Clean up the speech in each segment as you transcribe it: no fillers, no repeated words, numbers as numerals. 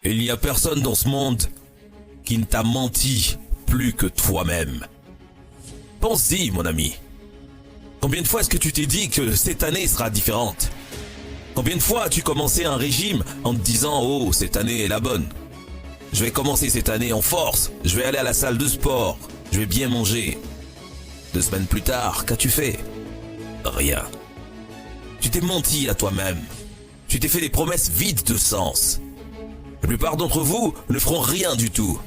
Il n'y a personne dans ce monde qui ne t'a menti plus que toi-même. Pense-y, mon ami. Combien de fois est-ce que tu t'es dit que cette année sera différente? Combien de fois as-tu commencé un régime en te disant « Oh, cette année est la bonne. Je vais commencer cette année en force. Je vais aller à la salle de sport. Je vais bien manger. » 2 semaines plus tard, qu'as-tu fait? Rien. Tu t'es menti à toi-même. Tu t'es fait des promesses vides de sens. La plupart d'entre vous ne feront rien du tout.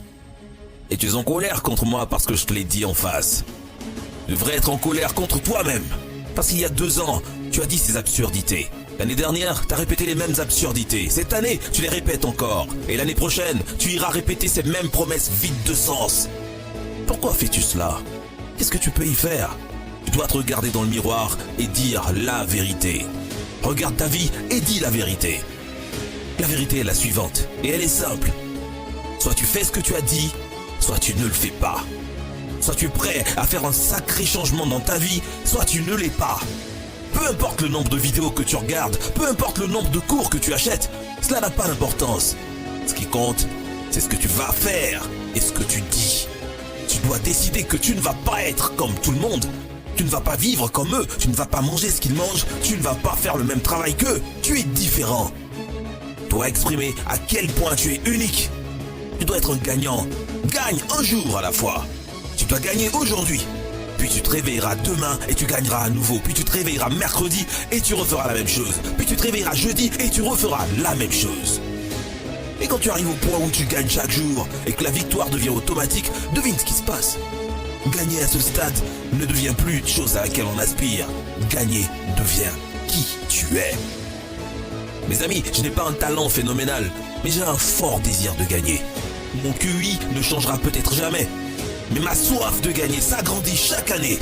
Et tu es en colère contre moi parce que je te l'ai dit en face. Tu devrais être en colère contre toi-même. Parce qu'il y a 2 ans, tu as dit ces absurdités. L'année dernière, tu as répété les mêmes absurdités. Cette année, tu les répètes encore. Et l'année prochaine, tu iras répéter ces mêmes promesses vides de sens. Pourquoi fais-tu cela? Qu'est-ce que tu peux y faire? Tu dois te regarder dans le miroir et dire la vérité. Regarde ta vie et dis la vérité. La vérité est la suivante, et elle est simple. Soit tu fais ce que tu as dit, soit tu ne le fais pas. Soit tu es prêt à faire un sacré changement dans ta vie, soit tu ne l'es pas. Peu importe le nombre de vidéos que tu regardes, peu importe le nombre de cours que tu achètes, cela n'a pas d'importance. Ce qui compte, c'est ce que tu vas faire et ce que tu dis. Tu dois décider que tu ne vas pas être comme tout le monde. Tu ne vas pas vivre comme eux, tu ne vas pas manger ce qu'ils mangent, tu ne vas pas faire le même travail qu'eux. Tu es différent. Tu dois exprimer à quel point tu es unique. Tu dois être un gagnant. Gagne un jour à la fois. Tu dois gagner aujourd'hui. Puis tu te réveilleras demain et tu gagneras à nouveau. Puis tu te réveilleras mercredi et tu referas la même chose. Puis tu te réveilleras jeudi et tu referas la même chose. Et quand tu arrives au point où tu gagnes chaque jour et que la victoire devient automatique, devine ce qui se passe. Gagner à ce stade ne devient plus une chose à laquelle on aspire. Gagner devient qui tu es. Mes amis, je n'ai pas un talent phénoménal, mais j'ai un fort désir de gagner. Mon QI ne changera peut-être jamais, mais ma soif de gagner s'agrandit chaque année.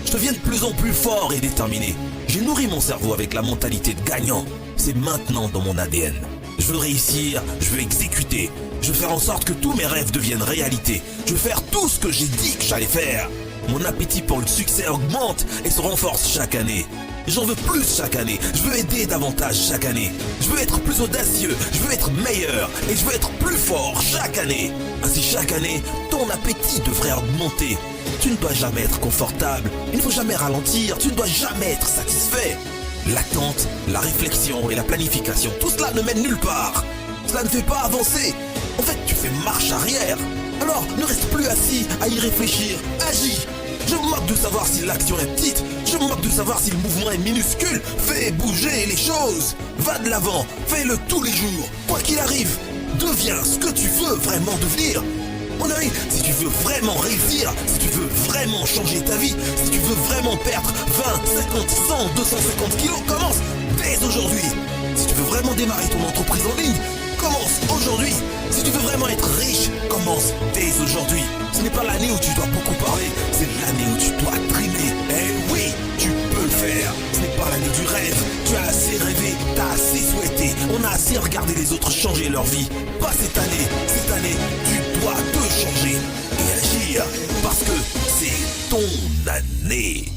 Je deviens de plus en plus fort et déterminé. J'ai nourri mon cerveau avec la mentalité de gagnant. C'est maintenant dans mon ADN. Je veux réussir, je veux exécuter. Je veux faire en sorte que tous mes rêves deviennent réalité. Je veux faire tout ce que j'ai dit que j'allais faire. Mon appétit pour le succès augmente et se renforce chaque année. J'en veux plus chaque année, je veux aider davantage chaque année. Je veux être plus audacieux, je veux être meilleur et je veux être plus fort chaque année. Ainsi chaque année, ton appétit devrait augmenter. Tu ne dois jamais être confortable, il ne faut jamais ralentir, tu ne dois jamais être satisfait. L'attente, la réflexion et la planification, tout cela ne mène nulle part. Cela ne fait pas avancer. En fait, tu fais marche arrière. Alors, ne reste plus assis à y réfléchir, agis. Je me moque de savoir si l'action est petite, je me moque de savoir si le mouvement est minuscule. Fais bouger les choses, va de l'avant, fais-le tous les jours, quoi qu'il arrive. Deviens ce que tu veux vraiment devenir. Mon ami, si tu veux vraiment réussir, si tu veux vraiment changer ta vie, si tu veux vraiment perdre 20, 50, 100, 250 kilos, commence dès aujourd'hui. Si tu veux vraiment démarrer ton entreprise en ligne, commence aujourd'hui. Si tu veux vraiment être riche, commence dès aujourd'hui. Ce n'est pas l'année où tu dois beaucoup parler, c'est l'année où tu dois dreamer. Eh oui, tu peux le faire. Ce n'est pas l'année du rêve. Tu as assez rêvé, tu as assez souhaité. On a assez regardé les autres changer leur vie. Pas cette année. Cette année, tu dois te changer et agir parce que c'est ton année.